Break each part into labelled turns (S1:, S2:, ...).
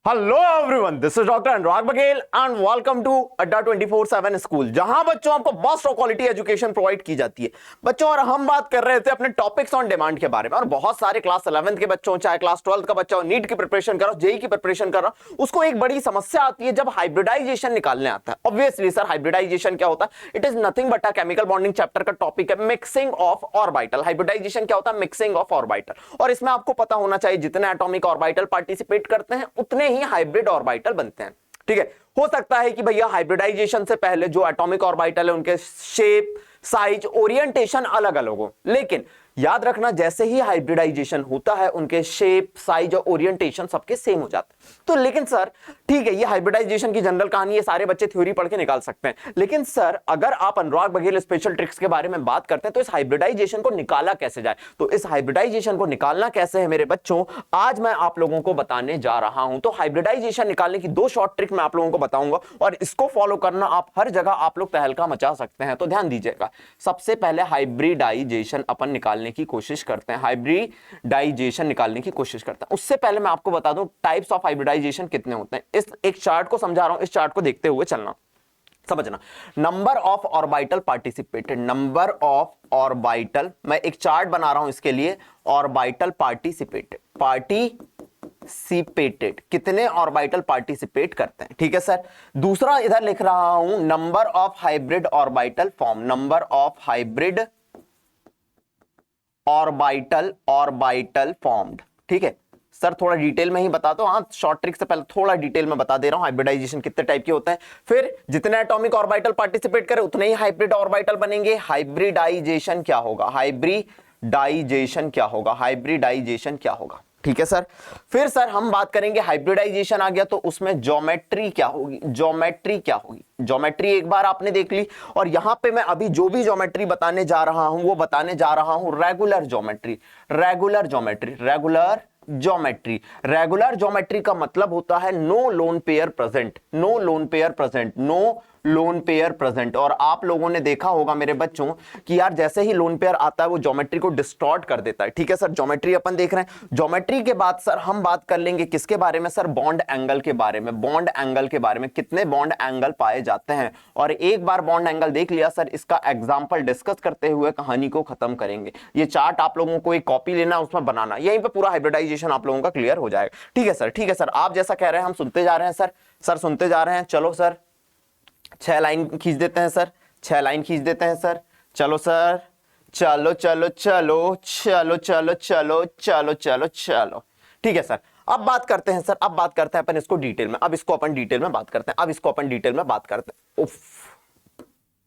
S1: Hello everyone, this is doctor Anurag Baghel and welcome to Adda 24/7 school, जहां बच्चों आपको best of quality education provide की जाती है। बच्चों, और हम बात कर रहे थे अपने टॉपिक्स ऑन डिमांड के बारे में, और बहुत सारे क्लास 11th के बच्चों, चाहे क्लास 12th का बच्चा हो, नीट की प्रिपरेशन कर रहा हो, जेई की प्रिपरेशन कर रहा हो, उसको एक बड़ी समस्या आती है जब हाइब्रिडाइजेशन निकालने आता है। ऑब्वियसली सर, हाइब्रिडाइजेशन क्या होता है? It is nothing but a chemical bonding chapter का टॉपिक है, मिक्सिंग ऑफ ऑर्बिटल। हाइब्रिडाइजेशन क्या होता है? Mixing of orbital. और इसमें आपको पता होना चाहिए, जितने एटॉमिक ऑर्बिटल पार्टिसिपेट करते हैं उतने ही हाइब्रिड ऑर्बिटल बनते हैं। ठीक है, हो सकता है कि भैया हाइब्रिडाइजेशन से पहले जो एटॉमिक ऑर्बिटल है उनके शेप, साइज, ओरिएंटेशन अलग अलग हो, लेकिन याद रखना, जैसे ही हाइब्रिडाइजेशन होता है उनके शेप, साइज और ओरिएंटेशन सबके सेम हो जाते हैं। तो लेकिन सर ठीक है, ये हाइब्रिडाइजेशन की जनरल कहानी है, सारे बच्चे थ्योरी पढ़ के निकाल सकते हैं, लेकिन सर अगर आप अनुराग बघेल स्पेशल ट्रिक्स के बारे में बात करते हैं तो इस हाइब्रिडाइजेशन को निकाला कैसे जाए? तो इस हाइब्रिडाइजेशन को निकालना कैसे है मेरे बच्चों, आज मैं आप लोगों को बताने जा रहा हूं। तो हाइब्रिडाइजेशन निकालने की दो शॉर्ट ट्रिक मैं आप लोगों को बताऊंगा, और इसको फॉलो करना आप हर जगह आप लोग तहलका मचा सकते हैं। तो ध्यान दीजिएगा, सबसे पहले हाइब्रिडाइजेशन अपन निकालने की कोशिश करते हैं, हाइब्रिडाइजेशन निकालने की कोशिश करते हैं। उससे पहले मैं आपको बता दूं टाइप्स ऑफ हाइब्रिडाइजेशन कितने होते हैं। इस एक चार्ट को समझा रहा हूं, इस चार्ट को देखते हुए चलना, समझना। Number of orbital participated, number of orbital, मैं एक चार्ट बना रहा हूं इसके लिए, ऑर्बिटल पार्टिसिपेटेड, कितने ऑर्बिटल पार्टिसिपेट करते हैं। ठीक है सर, दूसरा इधर लिख रहा हूं number of hybrid orbital form, number of hybrid orbital formed. ठीक है सर, थोड़ा डिटेल में ही बता दो, हाँ शॉर्ट ट्रिक से पहले थोड़ा डिटेल में बता दे रहा हूं हाइब्रिडाइजेशन कितने टाइप के होते हैं। फिर जितने एटॉमिक ऑर्बिटल पार्टिसिपेट करें उतने ही हाइब्रिड ऑर्बिटल बनेंगे। हाइब्रिडाइजेशन क्या होगा? हाइब्रिडाइजेशन क्या होगा? हाइब्रिडाइजेशन क्या होगा? ठीक है सर। फिर सर हम बात करेंगे, हाइब्रिडाइजेशन आ गया तो उसमें ज्योमेट्री क्या होगी? ज्योमेट्री क्या होगी? ज्योमेट्री एक बार आपने देख ली, और यहां पे मैं अभी जो भी ज्योमेट्री बताने जा रहा हूं वो बताने जा रहा हूं regular geometry. Regular geometry, regular geometry, regular geometry का मतलब होता है no lone pair present, no lone pair present, no lone pair present. और आप लोगों ने देखा होगा मेरे बच्चों कि यार जैसे ही लोन पेयर आता है वो ज्योमेट्री को डिस्टॉर्ट कर देता है। ठीक है सर, ज्योमेट्री अपन देख रहे हैं। ज्योमेट्री के बाद सर हम बात कर लेंगे किसके बारे में? सर बॉन्ड एंगल के बारे में, बॉन्ड एंगल के बारे में, कितने बॉन्ड एंगल पाए जाते हैं। और एक बार बॉन्ड एंगल देख लिया सर, इसका एग्जांपल डिस्कस करते हुए कहानी को खत्म करेंगे। ये चार्ट आप लोगों को एक कॉपी लेना, उसमें बनाना, यहीं पे पूरा हाइब्रिडाइजेशन आप लोगों का क्लियर हो जाएगा। ठीक है सर, ठीक है सर, आप जैसा कह रहे हैं हम सुनते जा रहे हैं सर, सर सुनते जा रहे हैं। चलो सर 6 लाइन खींच देते हैं सर, 6 लाइन खींच देते हैं सर। चलो सर, चलो चलो चलो चलो चलो चलो चलो चलो चलो। ठीक है सर, अब बात करते हैं सर, अब बात करते हैं अपन इसको डिटेल में, अब इसको अपन डिटेल में बात करते हैं, अब इसको अपन डिटेल में बात करते हैं। उफ,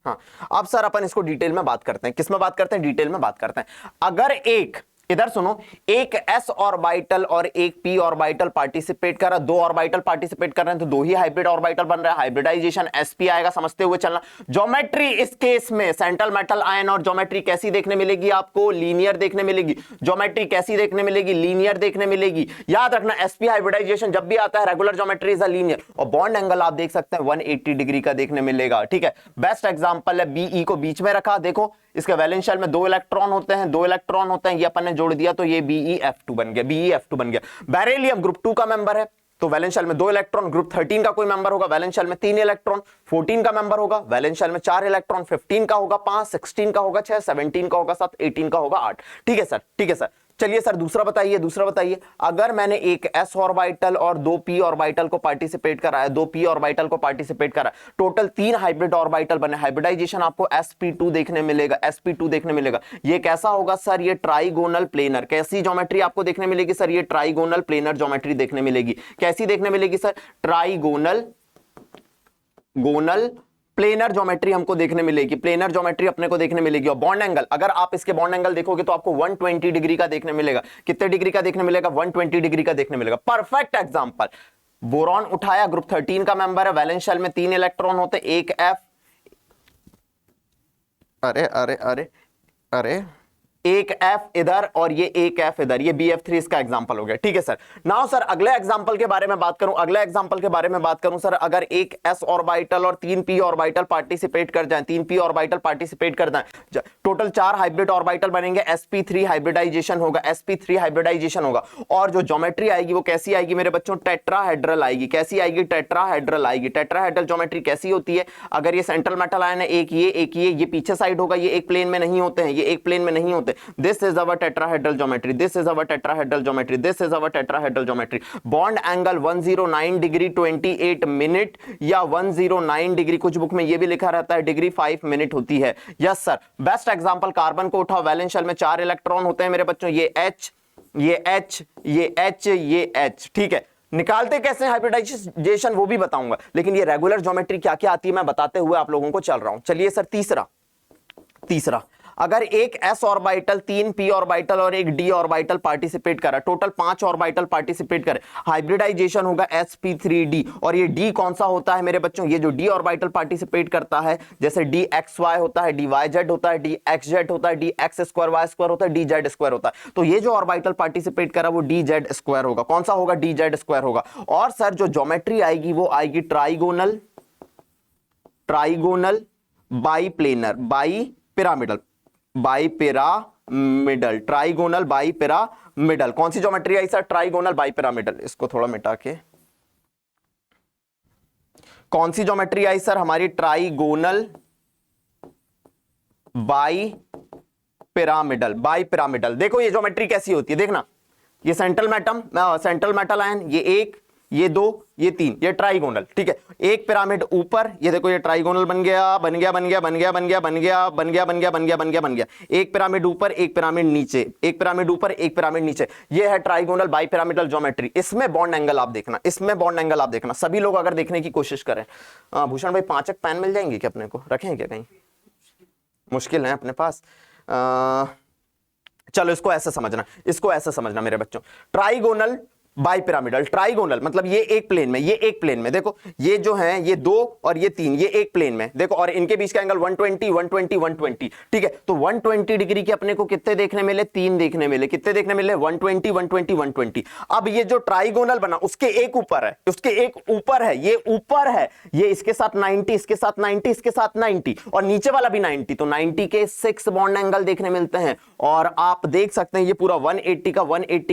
S1: हाँ, अब सर अपन इसको डिटेल में बात करते हैं। किस में बात करते हैं? डिटेल में बात करते हैं। अगर एक, इधर सुनो, एक s ऑर्बिटल और एक p ऑर्बिटल पार्टिसिपेट कर रहा है, दो ऑर्बिटल पार्टिसिपेट कर रहे हैं तो दो ही हाइब्रिड ऑर्बिटल बन रहा है, हाइब्रिडाइजेशन sp आएगा, समझते हुए चलना। ज्योमेट्री इस केस में सेंट्रल मेटल आयन, और ज्योमेट्री कैसी देखने मिलेगी आपको? लीनियर देखने मिलेगी। ज्योमेट्री कैसी देखने मिलेगी? लीनियर देखने मिलेगी। याद रखना, sp हाइब्रिडाइजेशन जब भी आता है regular geometry is a linear. और बॉन्ड एंगल आप देख सकते हैं 180 डिग्री का देखने मिलेगा। ठीक है, बेस्ट एग्जांपल है Be को बीच में रखा, देखो इसके वैलेंस शेल में 2 इलेक्ट्रॉन होते हैं, 2 इलेक्ट्रॉन होते हैं, ये अपन ने जोड़ दिया तो ये BeF2 बन गया, BeF2 बन गया। बेरिलियम ग्रुप 2 का मेंबर है तो वैलेंस शेल में 2 इलेक्ट्रॉन, ग्रुप 13 का कोई मेंबर होगा, वैलेंस शेल में 3 इलेक्ट्रॉन, 14 का मेंबर होगा, वैलेंस शेल में 4 इलेक्ट्रॉन, 15 का होगा 5, 16 का होगा 6, 17 का होगा 7, 18 का होगा 8। ठीक है सर, ठीक है सर। चलिए सर दूसरा बताइए, दूसरा बताइए। अगर मैंने एक s ऑर्बिटल और 2 p ऑर्बिटल को पार्टिसिपेट कराया, 2 p ऑर्बिटल को पार्टिसिपेट करा, टोटल 3 हाइब्रिड ऑर्बिटल बने, हाइब्रिडाइजेशन आपको sp2 देखने मिलेगा, sp2 देखने मिलेगा। ये कैसा होगा सर? ये ट्राइगोनल प्लेनर। कैसी ज्योमेट्री आपको देखने मिलेगी सर? ये ट्राइगोनल प्लेनर ज्योमेट्री देखने मिलेगी। कैसी देखने मिलेगी सर? ट्राइगोनल प्लेनर ज्योमेट्री हमको देखने मिलेगी, प्लेनर ज्योमेट्री अपने को देखने मिलेगी। और बॉन्ड एंगल, अगर आप इसके बॉन्ड एंगल देखोगे तो आपको 120 डिग्री का देखने मिलेगा। कितने डिग्री का देखने मिलेगा? 120 डिग्री का देखने मिलेगा। परफेक्ट एग्जांपल, बोरॉन उठाया, ग्रुप 13 का मेंबर है, वैलेंस शेल में 3 इलेक्ट्रॉन होते, एक F, अरे अरे अरे अरे एक एफ इधर और ये एक एफ इधर, ये BF3 इसका एग्जांपल हो गया। ठीक है सर। नाउ सर अगले एग्जांपल के बारे में बात करूं, अगले एग्जांपल के बारे में बात करूं सर, अगर एक s ऑर्बिटल और 3 p ऑर्बिटल पार्टिसिपेट कर जाएं, 3 p ऑर्बिटल पार्टिसिपेट कर जाएं, टोटल 4 हाइब्रिड ऑर्बिटल बनेंगे, sp3 हाइब्रिडाइजेशन होगा, sp3 हाइब्रिडाइजेशन होगा, और जो ज्योमेट्री आएगी वो कैसी आएगी मेरे बच्चों, टेट्राहेड्रल आएगी। कैसी आएगी, टेट्राहेड्रल आएगी। टेट्राहेड्रल ज्योमेट्री कैसी होती है, अगर ये सेंट्रल मेटल आयन है, एक ये पीछे साइड होगा, ये एक प्लेन में नहीं होते हैं, ये एक प्लेन में नहीं होते। This is our tetrahedral geometry, this is our tetrahedral geometry, this is our tetrahedral geometry. Bond angle 109 degree 28 minute या 109 डिग्री, कुछ बुक में ये भी लिखा रहता है डिग्री 5 मिनट होती है। Yes sir. Best example carbon को उठाओ, वैलेंस शेल में 4 इलेक्ट्रॉन होते हैं मेरे बच्चों, ये H, ये H, ये H, ये H। ठीक है, निकालते कैसे हाइब्रिडाइजेशन वो भी बताऊंगा, लेकिन ये रेगुलर ज्योमेट्री क्या क्या आती है मैं बताते हुए आप लोगों को चल रहा हूं। चलिए सर तीसरा, अगर एक s ऑर्बिटल, 3 p ऑर्बिटल और एक d ऑर्बिटल पार्टिसिपेट कर रहा है, टोटल 5 ऑर्बिटल पार्टिसिपेट करे, हाइब्रिडाइजेशन होगा sp3d। और ये d कौन सा होता है मेरे बच्चों, ये जो d ऑर्बिटल पार्टिसिपेट करता है, जैसे dxy होता है, dyz होता है, dxz होता है, dx स्क्वायर y स्क्वायर होता है, dz स्क्वायर होता है, तो ये जो ऑर्बिटल पार्टिसिपेट कर रहा है वो dz स्क्वायर होगा। कौन सा होगा, dz स्क्वायर होगा। और सर जो ज्योमेट्री आएगी वो आएगी ट्राइगोनल बाइप्लेनर, बाइपिरामिडल, ट्राइगोनल बाइपिरामिडल। कौन सी ज्योमेट्री आई सर, ट्राइगोनल बाइपिरामिडल। इसको थोड़ा मिटा के, कौन सी ज्योमेट्री आई सर हमारी, ट्राइगोनल बाइपिरामिडल। देखो ये ज्योमेट्री कैसी होती है, देखना, ये सेंट्रल मेटल आयन, ये एक, ये दो, ये तीन, ये ट्राइगोनल। ठीक है, एक पिरामिड ऊपर, ये देखो ये ट्राइगोनल बन गया, एक पिरामिड ऊपर, एक पिरामिड नीचे, एक पिरामिड ऊपर, एक पिरामिड नीचे, ये है ट्राइगोनल बाइपिरामिडल ज्योमेट्री। इसमें बॉन्ड एंगल आप देखना, इसमें बॉन्ड एंगल आप देखना, सभी लोग अगर देखने की कोशिश करें। भूषण भाई 5 पेन मिल जाएंगे क्या अपने को, रखें क्या कहीं, मुश्किल है अपने पास। चलो इसको ऐसे समझना मेरे बच्चों, ट्राइगोनल बाइपिरामिडल, ट्राइगोनल मतलब ये एक प्लेन में, ये एक प्लेन में, देखो ये जो है ये 2 और ये 3, ये एक प्लेन में, देखो, और इनके बीच का एंगल 120 120 120। ठीक है, तो 120 डिग्री के अपने को कितने देखने मिले, 3 देखने मिले। कितने देखने मिले, 120 120 120। अब ये जो ट्राइगोनल बना उसके एक ऊपर है, ये ऊपर है, ये इसके साथ 90, इसके साथ 90, इसके साथ 90, और नीचे वाला भी 90, तो 90 के 6 बॉन्ड एंगल देखने मिलते हैं। और आप देख सकते हैं ये पूरा 180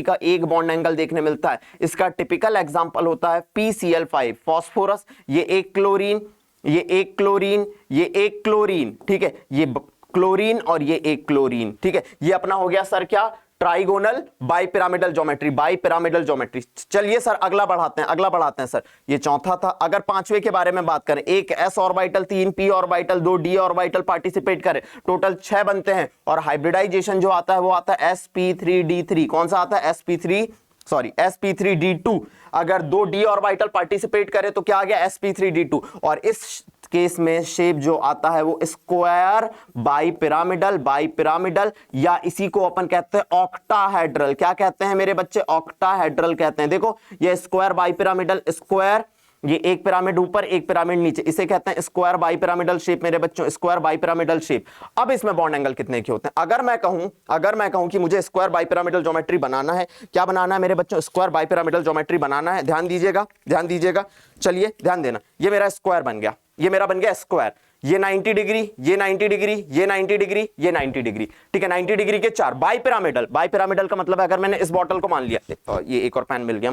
S1: का एक बॉन्ड एंगल देखने मिलता है। इसका टिपिकल एग्जांपल होता है PCl5 फास्फोरस, ये एक क्लोरीन, ये एक क्लोरीन, ये एक क्लोरीन। ठीक है, ये क्लोरीन और ये एक क्लोरीन। ठीक है, ये अपना हो गया सर क्या, ट्राइगोनल बाइपिरामिडल ज्योमेट्री। चलिए सर अगला बढ़ाते हैं सर, ये चौथा था। अगर पांचवे के बारे में बात करें, एक s orbital, 3 p orbital, 2 d orbital participate करे, टोटल 6 बनते हैं, और हाइब्रिडाइजेशन जो आता है वो आता है sp3d3। कौन सा आता है, sp3d2। अगर 2 d ऑर्बिटल पार्टिसिपेट करे तो क्या आ गया, sp3d2। और इस केस में शेप जो आता है वो स्क्वायर बाइपिरामिडल, या इसी को अपन कहते हैं ऑक्टाहेड्रल। क्या कहते हैं मेरे बच्चे, ऑक्टाहेड्रल कहते हैं। देखो ये स्क्वायर बाइपिरामिडल, स्क्वायर, ये एक पिरामिड ऊपर, एक पिरामिड नीचे, इसे कहते हैं स्क्वायर बाइपिरामिडल शेप मेरे बच्चों, स्क्वायर बाइपिरामिडल शेप। अब इसमें बॉन्ड एंगल कितने के होते हैं, अगर मैं कहूं कि मुझे स्क्वायर बाइपिरामिडल ज्योमेट्री बनाना है, क्या बनाना है मेरे बच्चों, स्क्वायर बाइपिरामिडल ज्योमेट्री बनाना है। ध्यान दीजिएगा, चलिए ध्यान देना, ये मेरा स्क्वायर बन गया, ये मेरा बन गया स्क्वायर, ये 90 डिग्री, ये 90 डिग्री, ये 90 डिग्री, ये 90 डिग्री। ठीक है, 90 डिग्री के 4 बाइपिरामिडल का मतलब है, अगर मैंने इस बॉटल को मान लिया, ये एक और पेन मिल गया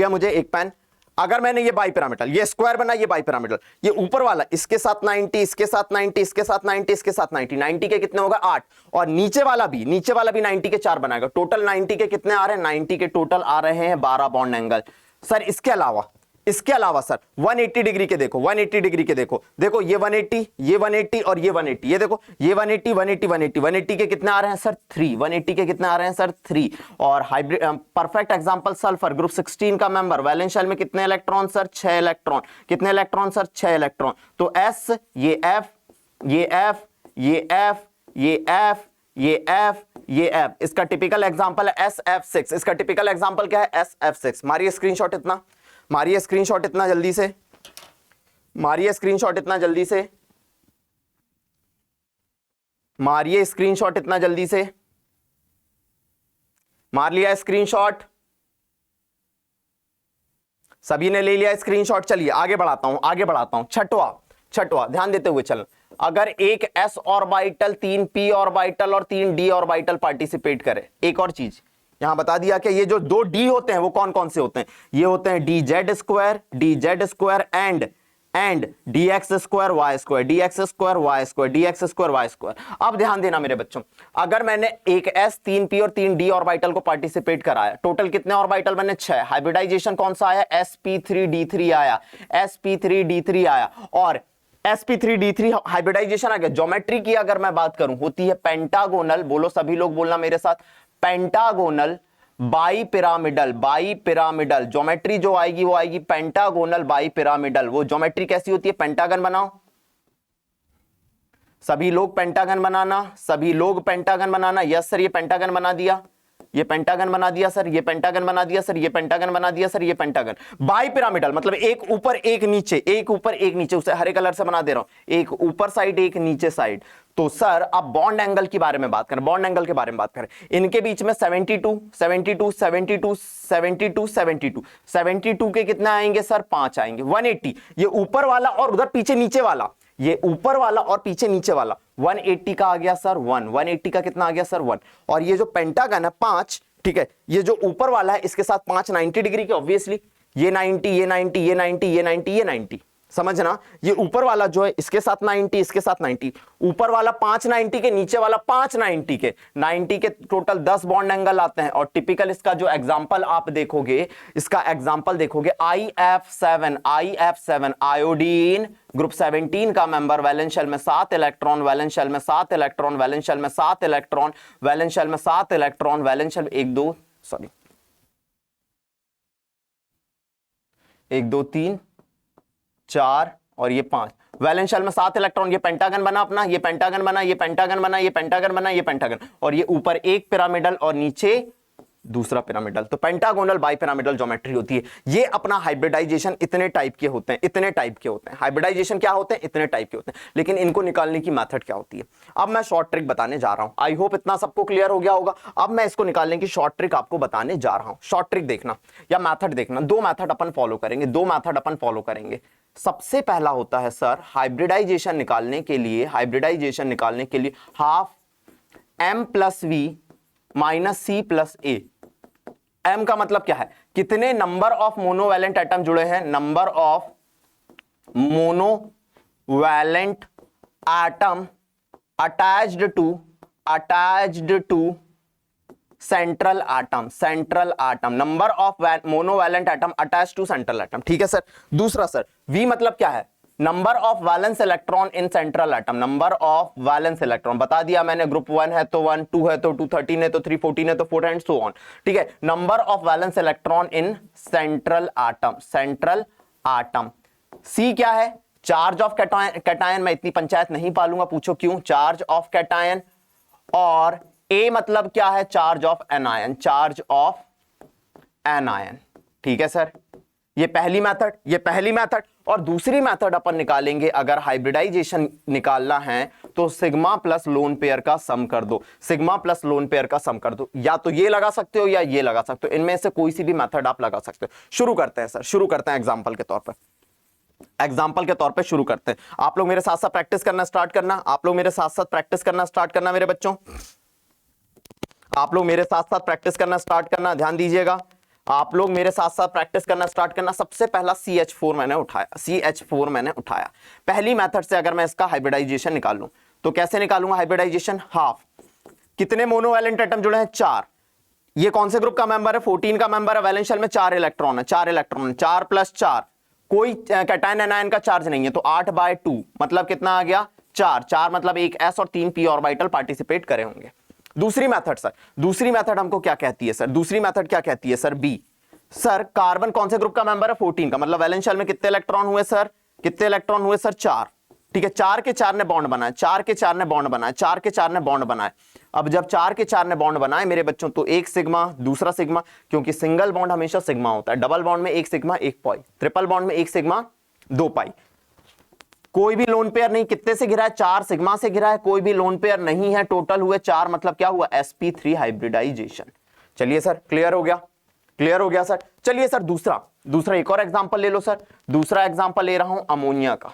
S1: मुझे एक पेन। अगर मैंने ये बाइपिरामिडल, ये स्क्वायर बना, ये बाइपिरामिडल, ये ऊपर वाला इसके साथ 90, इसके साथ 90, इसके साथ 90, इसके साथ 90, 90 के कितने होगा 8, और नीचे वाला भी 90 के 4 बनाएगा। टोटल 90 के कितने आ रहे हैं, 90 के टोटल आ रहे हैं 12 बॉन्ड एंगल। सर इसके अलावा सर 180 डिग्री के देखो, 180 डिग्री के देखो, ये 180, ये 180 और ये 180, ये देखो ये 180 180 180 180 के कितने आ रहे हैं सर 3, 180 के कितने आ रहे हैं सर 3। और hybrid perfect example sulphur group 16 का मेंबर, वैलेंस शेल में कितने इलेक्ट्रॉन सर 6 इलेक्ट्रॉन। कितने इलेक्ट्रॉन सर 6 इलेक्ट्रॉन। तो S, ये F, ये F, ये F, ये F, ये F, ये F, इसका टिपिकल एग्जांपल है SF6। इसका टिपिकल एग्जांपल क्या है, SF6। मारिए स्क्रीनशॉट इतना जल्दी से, मारिए स्क्रीनशॉट इतना जल्दी से, मार लिया स्क्रीनशॉट, सभी ने ले लिया स्क्रीनशॉट। चलिए आगे बढ़ाता हूं, आगे बढ़ाता हूं। छठवा ध्यान देते हुए चल, अगर एक s ऑर्बिटल, 3 p ऑर्बिटल और 3 d ऑर्बिटल पार्टिसिपेट करे। एक और चीज यहां बता दिया कि ये जो 2 d होते हैं वो कौन कौन से होते हैं, ये होते हैं dz square and dx square y square, dx square y square, dx square y square. अब ध्यान देना मेरे बच्चों, अगर मैंने एक s, 3p और 3d ऑर्बिटल को पार्टिसिपेट कराया, टोटल कितने ऑर्बिटल बने, 6। हाइब्रिडाइजेशन कौन सा आया, sp3d3 आया, sp3d3 आया। और sp3d3 हाइब्रिडाइजेशन आ गया। ज्योमेट्री की अगर मैं बात करूं, होती है पेंटागोनल, बोलो सभी लोग बोलना मेरे साथ, पेंटागोनल बाई पिरामिडल। ज्योमेट्री जो आएगी वो आएगी पेंटागोनल बाई पिरामिडल। वो ज्योमेट्री कैसी होती है, पेंटागन बनाओ, सभी लोग पेंटागन बनाना, सभी लोग पेंटागन बनाना। यस सर, ये पेंटागन बना दिया, ये पेंटागन बना दिया सर, ये पेंटागन बना दिया सर, ये पेंटागन बना दिया सर, ये पेंटागन। बाई पिरामिडल मतलब एक ऊपर एक नीचे, एक ऊपर एक नीचे, उसे हरे कलर से बना दे रहा हूं, एक ऊपर साइड एक नीचे साइड। तो सर अब बॉन्ड एंगल की बारे में बात करें, बॉन्ड एंगल के बारे में बात करें, इनके बीच में 72 के कितना आएंगे सर, 5 आएंगे। 180 ये ऊपर वाला और उधर पीछे नीचे वाला, ये ऊपर वाला और पीछे नीचे वाला 180 का आ गया सर 1, 180 का कितना आ गया सर 1। और ये जो पेंटागन है 5, ठीक है, ये जो ऊपर वाला है इसके साथ 5 90 डिग्री के, ऑब्वियसली ये 90, ये 90, ये 90, ये 90, ये 90, समझना। ये ऊपर वाला जो है इसके साथ 90, इसके साथ 90, ऊपर वाला 5 90 के, नीचे वाला 5 90 के, 90 के टोटल 10 बॉन्ड एंगल आते हैं। और टिपिकल इसका जो एग्जांपल आप देखोगे, इसका एग्जांपल देखोगे IF7 आयोडीन ग्रुप 17 का मेंबर, वैलेंस शेल में 7 इलेक्ट्रॉन, वैलेंस शेल में 7 इलेक्ट्रॉन, वैलेंस शेल में 7 इलेक्ट्रॉन, वैलेंस शेल में 7 इलेक्ट्रॉन, वैलेंस शेल 1 2 3 4 और ये 5, वैलेंस शेल में 7 इलेक्ट्रॉन। ये पेंटागन बना अपना, ये पेंटागन बना, ये पेंटागन बना, ये पेंटागन बना, ये पेंटागन, और ये ऊपर एक पिरामिडल और नीचे दूसरा पिरामिडल। तो पेंटागोनल बाई पिरामिडल ज्योमेट्री होती है। ये अपना हाइब्रिडाइजेशन इतने टाइप के होते हैं, इतने टाइप के होते हैं। हाइब्रिडाइजेशन क्या होते हैं, इतने टाइप के होते हैं, लेकिन इनको निकालने की मेथड क्या होती है, अब मैं शॉर्ट ट्रिक बताने जा रहा हूं। आई होप इतना सबको क्लियर हो गया होगा। अब मैं इसको निकालने की शॉर्ट ट्रिक आपको बताने जा रहा हूं। शॉर्ट ट्रिक देखना या मेथड देखना, 2 मेथड अपन फॉलो करेंगे, 2 मेथड अपन फॉलो करेंगे। सबसे पहला होता है सर हाइब्रिडाइजेशन निकालने के लिए, हाइब्रिडाइजेशन निकालने के लिए half m+v - c + a। m का मतलब क्या है, कितने नंबर ऑफ मोनोवैलेंट एटम जुड़े हैं, number of monovalent atom attached to central atom, number of monovalent atom attached to central atom. ठीक है सर। दूसरा सर v मतलब क्या है, number of valence electron in central atom, number of valence electron बता दिया मैंने, ग्रुप 1 है तो 1, 2 है तो 2, 13 है तो 3, 14 है तो 4 एंड सो ऑन। ठीक है, number of valence electron in central atom. सी क्या है, चार्ज ऑफ कैटायन। मैं इतनी पंचायत नहीं पालूंगा, पूछो क्यों, चार्ज ऑफ कैटायन। और ए मतलब क्या है, चार्ज ऑफ एनायन, ठीक है सर। ये पहली मेथड। और दूसरी मेथड अपन निकालेंगे, अगर हाइब्रिडाइजेशन निकालना है तो सिग्मा प्लस लोन पेयर का सम कर दो, या तो ये लगा सकते हो या ये लगा सकते हो, इनमें से कोई सी भी मेथड आप लगा सकते हो। शुरू करते हैं सर, शुरू करते हैं एग्जांपल के तौर पे शुरू करते हैं। आप लोग मेरे साथ साथ प्रैक्टिस करना स्टार्ट करना, मेरे बच्चों आप लोग मेरे साथ साथ प्रैक्टिस करना स्टार्ट करना, ध्यान दीजिएगा, आप लोग मेरे साथ साथ प्रैक्टिस करना स्टार्ट करना। सबसे पहला CH4 मैंने उठाया। पहली मेथड से अगर मैं इसका हाइब्रिडाइजेशन निकाल लूं तो कैसे निकालूंगा हाइब्रिडाइजेशन, हाफ, कितने मोनोवैलेंट एटम जुड़े हैं, 4। ये कौन से ग्रुप का मेंबर है, 14 का मेंबर है, वैलेंस शेल में 4 इलेक्ट्रॉन है, 4 + 4, कोई कैटायन एनायन का चार्ज नहीं है, तो 8/2 मतलब कितना आ गया, 4 मतलब एक s और 3 p ऑर्बिटल पार्टिसिपेट करे होंगे। दूसरी मेथड हमको क्या कहती है सर, बी। सर कार्बन कौन से ग्रुप का मेंबर है, 14 का, मतलब वैलेंस शेल में कितने इलेक्ट्रॉन हुए सर, 4। ठीक है, 4 के 4 ने बॉन्ड बनाए, 4 के 4 ने बॉन्ड बनाए। अब जब 4 के 4 ने बॉन्ड बनाए मेरे बच्चों, तो एक सिग्मा, दूसरा सिग्मा, क्योंकि सिंगल बॉन्ड हमेशा सिग्मा होता है, डबल बॉन्ड में एक सिग्मा 1 पाई, ट्रिपल बॉन्ड में एक सिग्मा 2 पाई। कोई भी लोन पेयर नहीं, कितने से गिरा है, 4 सिग्मा से गिरा है, कोई भी लोन पेयर नहीं है, टोटल हुए 4, मतलब क्या हुआ, sp3 हाइब्रिडाइजेशन। चलिए सर क्लियर हो गया, क्लियर हो गया सर। चलिए सर दूसरा एक और एग्जांपल ले लो सर। दूसरा एग्जांपल ले रहा हूं अमोनिया का,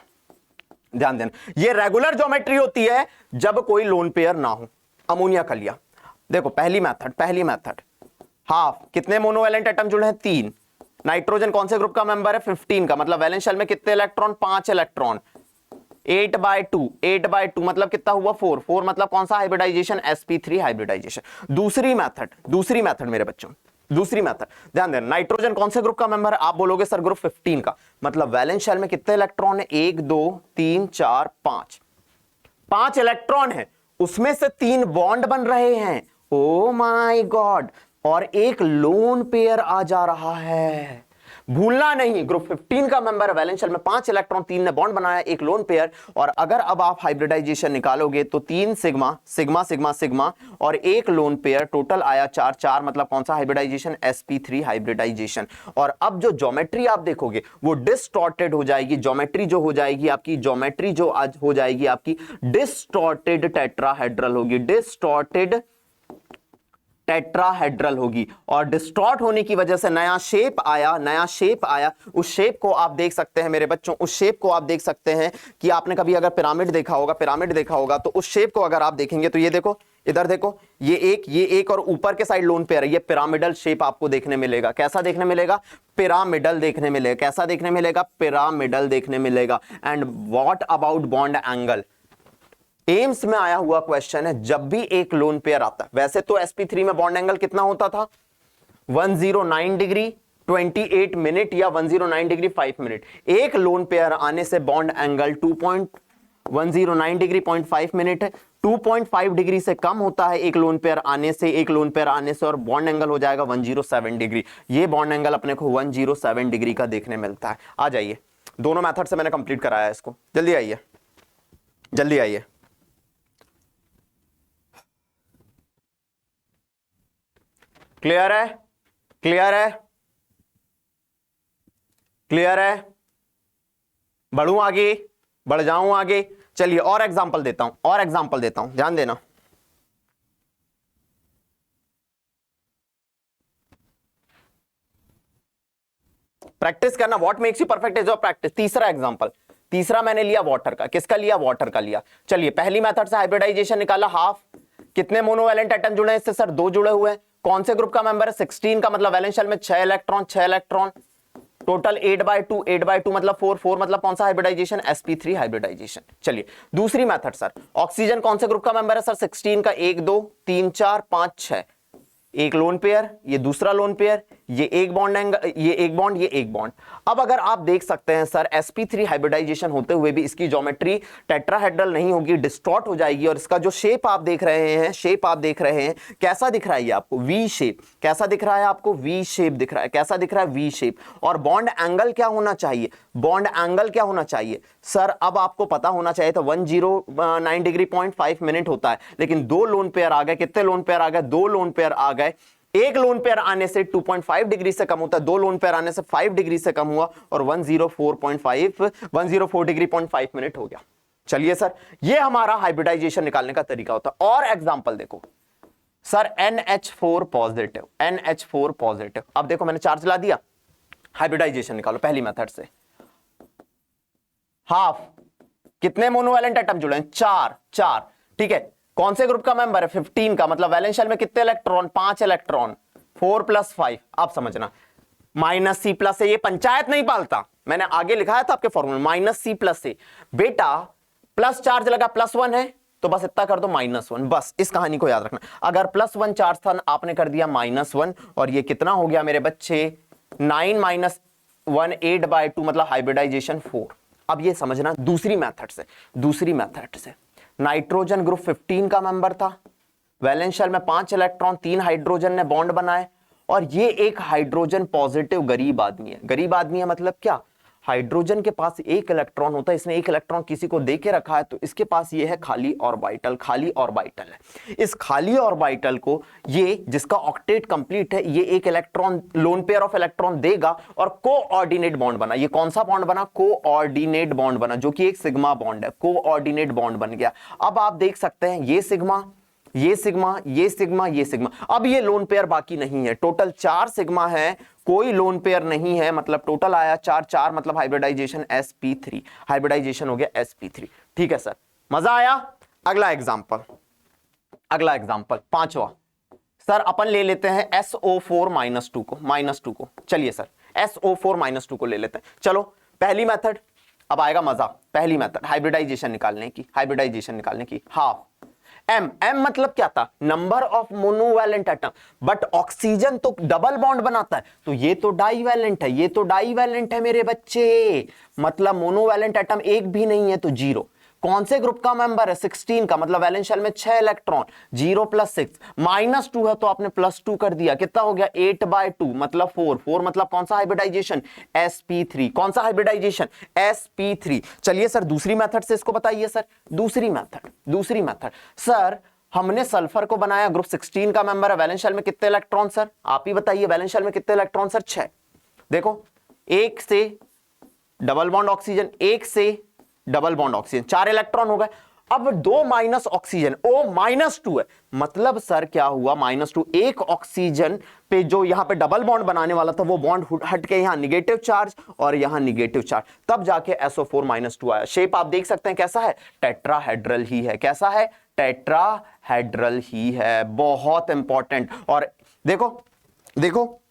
S1: ध्यान देना। ये रेगुलर ज्योमेट्री होती है जब कोई लोन पेयर ना हो। अमोनिया का लिया, देखो पहली मेथड हाफ, कितने मोनोवैलेंट एटम जुड़े हैं, 3। नाइट्रोजन कौन से ग्रुप का मेंबर है, 15 का, मतलब वैलेंस शेल में कितने इलेक्ट्रॉन, 5 इलेक्ट्रॉन। 8/2 मतलब कितना हुआ, 4 मतलब कौन सा हाइब्रिडाइजेशन, sp3 हाइब्रिडाइजेशन। दूसरी मेथड मेरे बच्चों, दूसरी मेथड ध्यान देना। नाइट्रोजन कौन से ग्रुप का मेंबर है, आप बोलोगे सर ग्रुप 15 का, मतलब वैलेंस शेल में कितने इलेक्ट्रॉन है, 1 2 3 4 5 इलेक्ट्रॉन है, उसमें से 3 बॉन्ड बन रहे हैं, ओ माय गॉड, और एक लोन पेयर आ जा रहा है। भूलना नहीं, ग्रुप 15 का मेंबर वैलेंस शेल में 5 इलेक्ट्रॉन, 3 ने बॉन्ड बनाया, एक लोन पेयर। और अगर अब आप हाइब्रिडाइजेशन निकालोगे तो 3 सिग्मा सिग्मा सिग्मा सिग्मा और एक लोन पेयर, टोटल आया 4 मतलब कौन सा हाइब्रिडाइजेशन, sp3 हाइब्रिडाइजेशन। और अब जो ज्योमेट्री आप देखोगे वो डिस्टॉर्टेड हो जाएगी, ज्योमेट्री जो हो जाएगी आपकी, ज्योमेट्री जो आज हो जाएगी आपकी डिस्टॉर्टेड टेट्राहेड्रल होगी, डिस्टॉर्टेड टेट्राहेड्रल होगी। और डिस्टॉर्ट होने की वजह से नया शेप आया। उस शेप को आप देख सकते हैं मेरे बच्चों, उस शेप को आप देख सकते हैं कि आपने कभी अगर पिरामिड देखा होगा तो उस शेप को अगर आप देखेंगे तो ये देखो, इधर देखो, ये एक और ऊपर के साइड लोन पेयर है, ये पिरामिडल शेप आपको देखने मिलेगा। कैसा देखने मिलेगा, पिरामिडल देखने मिलेगा। कैसा देखने मिलेगा, पिरामिडल देखने मिलेगा। And what about bond angle, AIIMS में आया हुआ क्वेश्चन है, जब भी एक लोन पेयर आता है, वैसे तो sp3 में बॉन्ड एंगल कितना होता था, 109 डिग्री 28 मिनट या 109 डिग्री 5 मिनट। एक लोन पेयर आने से बॉन्ड एंगल 109 डिग्री 0.5 मिनट है, 2.5 डिग्री से कम होता है एक लोन पेयर आने से, और बॉन्ड एंगल हो जाएगा 107 डिग्री। ये बॉन्ड एंगल अपने को 107 डिग्री का देखने मिलता है। आ जाइए, दोनों मेथड से मैंने कंप्लीट कराया है इसको, जल्दी आइए। क्लियर है, बढ़ूं आगे, बढ़ जाऊं आगे। चलिए और एग्जांपल देता हूं, ध्यान देना। प्रैक्टिस करना, what makes you perfect is your practice. तीसरा मैंने लिया वाटर का, किसका लिया, वाटर का लिया। चलिए पहली मेथड से हाइब्रिडाइजेशन निकाला, हाफ, कितने मोनोवैलेंट एटम जुड़े हैं इससे, सर 2 जुड़े हुए हैं। कौन से ग्रुप का मेंबर है, 16 का, मतलब वैलेंस शेल में 6 इलेक्ट्रॉन, टोटल 8/2 मतलब 4 मतलब कौन सा हाइब्रिडाइजेशन, sp3 हाइब्रिडाइजेशन। चलिए दूसरी मेथड सर, ऑक्सीजन कौन से ग्रुप का मेंबर है सर, 16 का, 1 2 3 4 5 6, एक लोन पेयर, ये दूसरा लोन पेयर, ये एक बॉन्ड एंगल, ये एक बॉन्ड। अब अगर आप देख सकते हैं सर, sp3 हाइब्रिडाइजेशन होते हुए भी इसकी ज्योमेट्री टेट्राहेड्रल नहीं होगी, डिस्टॉर्ट हो जाएगी। और इसका जो शेप आप देख रहे हैं, कैसा दिख रहा है ये आपको, वी शेप। कैसा दिख रहा है आपको, वी शेप दिख रहा है। कैसा दिख रहा है, वी शेप। और बॉन्ड एंगल क्या होना चाहिए, सर अब आपको पता होना चाहिए था 109 डिग्री 0.5 मिनट होता है, लेकिन 2 लोन पेयर आ गए। कितने लोन पेयर आ गए, 2 लोन पेयर आ गए। एक लोन पेयर आने से 2.5 डिग्री से कम होता है, 2 लोन पेयर आने से 5 डिग्री से कम हुआ, और 104 डिग्री 0.5 मिनट हो गया। चलिए सर, ये हमारा हाइब्रिडाइजेशन निकालने का तरीका होता है। और एग्जांपल देखो सर, NH4 पॉजिटिव। अब देखो मैंने चार्ज ला दिया, हाइब्रिडाइजेशन निकालो पहली मेथड से। हाफ, कितने मोनोवैलेंट एटम जुड़े हैं, 4, ठीक है। कौन से ग्रुप का मेंबर है, 15 का, मतलब वैलेंस शेल में कितने इलेक्ट्रॉन, 5 इलेक्ट्रॉन, 4 + 5। आप समझना, -C+A, ये पंचायत नहीं पालता, मैंने आगे लिखाया था आपके फॉर्मूला, -C+A। बेटा प्लस चार्ज लगा, +1 है तो बस इतना कर दो, -1। बस इस कहानी को याद रखना। अगर +1 चार्ज था, आपने कर दिया -1, और ये कितना हो गया मेरे बच्चे, 9 - 1 8/2 मतलब हाइब्रिडाइजेशन 4। अब ये समझना दूसरी मेथड से नाइट्रोजन ग्रुप 15 का मेंबर था, वैलेंस शेल में 5 इलेक्ट्रॉन, 3 हाइड्रोजन ने बॉन्ड बनाए, और ये एक हाइड्रोजन पॉजिटिव गरीब आदमी है। गरीब आदमी है मतलब क्या, हाइड्रोजन के पास एक इलेक्ट्रॉन होता है, इसने एक इलेक्ट्रॉन किसी को दे के रखा है, तो इसके पास ये है खाली ऑर्बिटल, खाली ऑर्बिटल है। इस खाली ऑर्बिटल को ये जिसका ऑक्टेट कंप्लीट है, ये एक electron, lone pair of electron देगा और कोऑर्डिनेट बॉन्ड बना। ये कौन सा बॉन्ड बना? कोऑर्डिनेट बॉन्ड बना, जो कि एक सिग्मा बॉन्ड है, कोऑर्डिनेट बॉन्ड बन गया। अब आप देख सकते हैं ये सिग्मा, ये सिग्मा, ये सिग्मा, ये सिग्मा, अब ये लोन पेयर बाकी नहीं है। टोटल 4 सिग्मा है, कोई लोन पेयर नहीं है, मतलब टोटल आया 4, 4 मतलब हाइब्रिडाइजेशन sp3, हाइब्रिडाइजेशन हो गया sp3। ठीक है सर, मजा आया? अगला एग्जांपल, अगला एग्जांपल 5वां। सर अपन ले लेते हैं SO4-2 को, -2 को। चलिए सर SO4-2 को ले लेते हैं। चलो पहली मेथड, अब आएगा मजा। पहली मेथड हाइब्रिडाइजेशन निकालने की, हाइब्रिडाइजेशन निकालने की, हाफ M मतलब क्या था? Number of monovalent atom, but oxygen तो डबल बॉन्ड बनाता है, तो ये तो डाईवैलेंट है, ये तो डाईवैलेंट है मेरे बच्चे, मतलब मोनोवैलेंट एटम एक भी नहीं है, तो 0। कौन से ग्रुप का मेंबर है? 16 का, मतलब वैलेंस शेल में 6 इलेक्ट्रॉन, 0 + 6, -2 है तो आपने +2 कर दिया, कितना हो गया? 8/2 मतलब 4, 4 मतलब कौन सा हाइब्रिडाइजेशन? sp3। कौन सा हाइब्रिडाइजेशन? sp3। चलिए सर दूसरी मेथड से इसको बताइए सर। दूसरी मेथड, दूसरी मेथड सर, हमने सल्फर को बनाया, ग्रुप 16 का मेंबर है, वैलेंस शेल में कितने इलेक्ट्रॉन सर? आप ही बताइए, वैलेंस शेल में कितने इलेक्ट्रॉन सर? 6। देखो, एक से डबल बॉन्ड ऑक्सीजन, एक से डबल बॉन्ड ऑक्सीजन, 4 इलेक्ट्रॉन हो गए। अब 2 माइनस ऑक्सीजन, O -2 है, मतलब सर क्या हुआ? -2, एक ऑक्सीजन पे जो यहां पे डबल बॉन्ड बनाने वाला था, वो बॉन्ड हट के यहां निगेटिव चार्ज और यहां निगेटिव चार्ज, तब जाके SO4-2 आया। शेप आप देख सकते हैं कैसा है? टेट्राहेड्रल ही है। कैसा है? टेट्राहेड्रल ही है, बहुत इंपॉर्टेंट। और देखो देखो,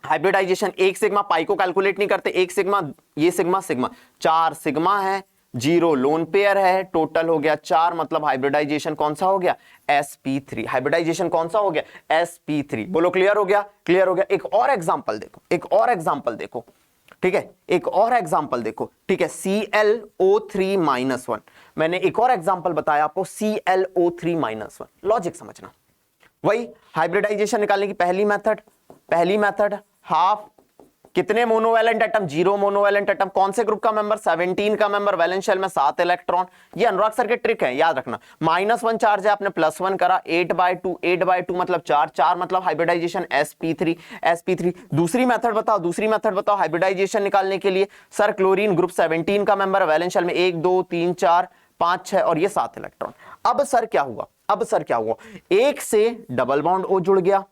S1: हाइब्रिडाइजेशन एक सिग्मा, पाई को कैलकुलेट नहीं करते, एक सिग्मा, ये सिग्मा, सिग्मा, 4 सिग्मा है, 0 लोन पेयर है, टोटल हो गया 4, मतलब हाइब्रिडाइजेशन कौन सा हो गया? sp3। हाइब्रिडाइजेशन कौन सा हो गया? sp3। बोलो क्लियर हो गया? क्लियर हो गया। एक और एग्जांपल देखो, एक और एग्जांपल देखो, ठीक है, एक और एग्जांपल देखो, ठीक है, ClO3-1। मैंने एक और एग्जांपल बताया आपको, ClO3-1। लॉजिक समझना, वही हाइब्रिडाइजेशन निकालने की पहली मेथड, पहली मेथड हाफ, कितने मोनोवैलेंट एटम? 0 monovalent atom. कौन से ग्रुप का मेंबर? 17 का मेंबर, वैलेंस शेल में 7 इलेक्ट्रॉन। ये अनुराग सर के ट्रिक है, याद रखना। -1 चार्ज है, आपने +1 करा, 8/2, 8/2 मतलब 4, 4 मतलब हाइब्रिडाइजेशन sp3, sp3। दूसरी मेथड बताओ, दूसरी मेथड बताओ हाइब्रिडाइजेशन निकालने के लिए। सर क्लोरीन ग्रुप 17 का मेंबर, वैलेंस शेल में 1, 2, 3, 4, 5, 6 और ये 7 इलेक्ट्रॉन। अब सर क्या हुआ? अब सर क्या हुआ? एक से डबल बॉन्ड O जुड़ गया,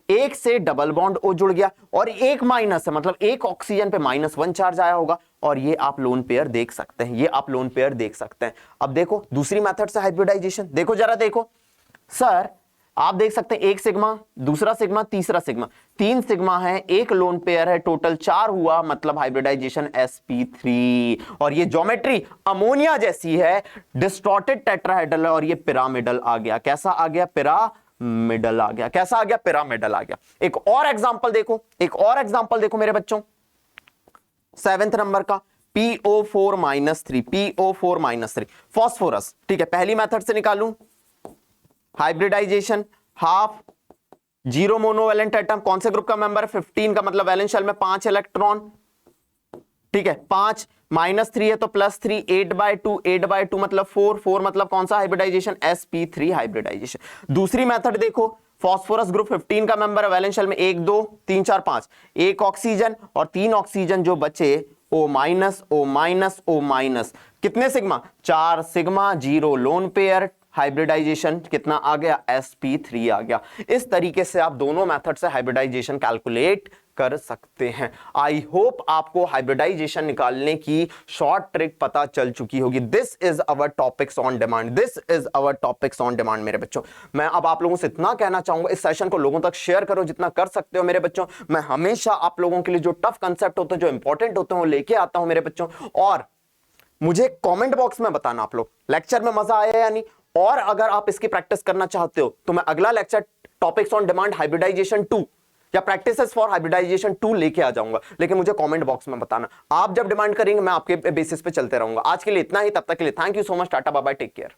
S1: एक से डबल बॉन्ड O जुड़ गया, और एक माइनस है, मतलब एक ऑक्सीजन पे -1 चार्ज आया होगा, और ये आप लोन पेयर देख सकते हैं, ये आप लोन पेयर देख सकते हैं। अब देखो दूसरी मेथड से हाइब्रिडाइजेशन, देखो जरा देखो सर, आप देख सकते हैं एक सिग्मा, दूसरा सिग्मा, तीसरा सिग्मा, 3 सिग्मा है, एक लोन पेयर है, टोटल 4 हुआ, मतलब हाइब्रिडाइजेशन sp3। और ये ज्योमेट्री अमोनिया जैसी है, डिस्टॉर्टेड टेट्राहेड्रल है, और ये पिरामिडल आ गया। कैसा आ गया? पिरामिडल आ गया। कैसा आ गया? पिरामिडल आ गया। एक और एग्जांपल देखो, एक और एग्जांपल देखो मेरे बच्चों, 7th नंबर का PO4-3, PO4-3 फास्फोरस। ठीक है, पहली मेथड से निकालूं हाइब्रिडाइजेशन हाफ, 0 मोनोवैलेंट एटम, कौन से ग्रुप का मेंबर? 15 का, मतलब वैलेंस शेल में 5 इलेक्ट्रॉन। ठीक है, 5 -3 है तो +3, 8/2, 8/2 मतलब 4, 4 मतलब कौन सा हाइब्रिडाइजेशन? sp3 hybridisation. दूसरी मेथड देखो, फास्फोरस ग्रुप 15 का मेंबर है, वैलेंस शेल में 1, 2, 3, 4, 5, एक ऑक्सीजन और 3 ऑक्सीजन जो बचे, O-, O-, O-, कितने sigma? 4 sigma, 0 lone pair, hybridisation कितना आ गया? sp3 आ गया। इस तरीके से आप दोनों मेथड से हाइब्रिडाइजेशन कैलकुलेट कर सकते हैं। आई होप आपको हाइब्रिडाइजेशन निकालने की शॉर्ट ट्रिक पता चल चुकी होगी। This is our topics on demand, this is our topics on demand मेरे बच्चों। मैं अब आप लोगों से इतना कहना चाहूंगा, इस सेशन को लोगों तक शेयर करो जितना कर सकते हो मेरे बच्चों। मैं हमेशा आप लोगों के लिए जो टफ कंसेप्ट होते हैं, जो इंपॉर्टेंट होते हैं, वो लेके आता हूं मेरे बच्चों। और मुझे कमेंट बॉक्स में बताना आप लोग लेक्चर में मजा आया या नहीं, और अगर आप इसकी प्रैक्टिस करना चाहते हो तो मैं अगला lecture topics on demand hybridisation 2 या प्रैक्टिसेस फॉर हाइब्रिडाइजेशन 2 लेके आ जाऊंगा। लेकिन मुझे कमेंट बॉक्स में बताना, आप जब डिमांड करेंगे मैं आपके बेसिस पे चलते रहूंगा। आज के लिए इतना ही, तब तक के लिए thank you so much, tata bye bye, take care.